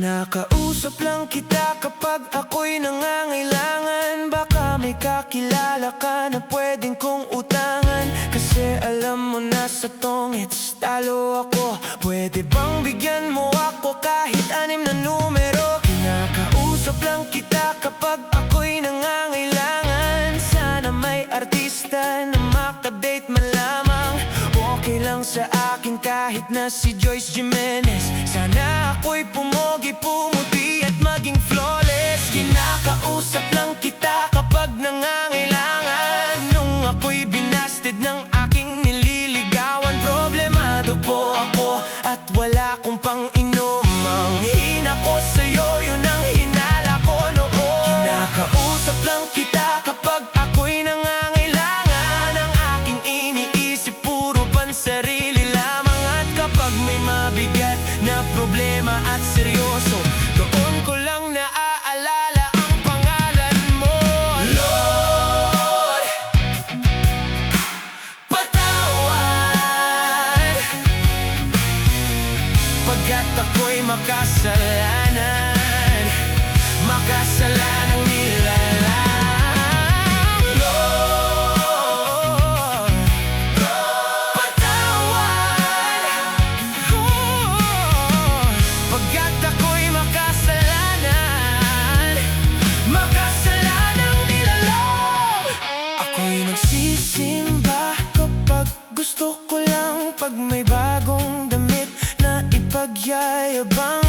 Kinakausap lang kita kapag ako'y nangangailangan. Baka may kakilala ka na pwedeng kong utangan. Kasi alam mo na sa tongits talo ako. Pwede bang bigyan mo ako kahit 6 na numero? Kinakausap lang kita kapag ako'y nangangailangan. Sana may artista na makadate man lamang. Okay lang sa akin kahit na si Joyce Jimenez. Sana ako'y pumogi, pumuti at maging flawless. Kinakausap lang kita kapag nangangailangan. Nung ako'y binasted ng aking nililigawan, problemado po ako at wala kong pang-inom. Ang hina ko sa'yo, yun ang hinala ko noon. Kinakausap lang kita kapag ako'y nangangailangan. Ang aking iniisip puro pansarili lamang. At kapag may mabigat na problema at seryoso, doon ko lang naaalala ang pangalan mo. Lord, patawad pagkat ako'y makasalanan, makasalanang nilalang. Lord, patawad pagkat ako'y makasalanan, makasalanang nilalang. Ako'y nagsisimba kapag gusto ko lang. Pag may bagong damit na ipagyayabang,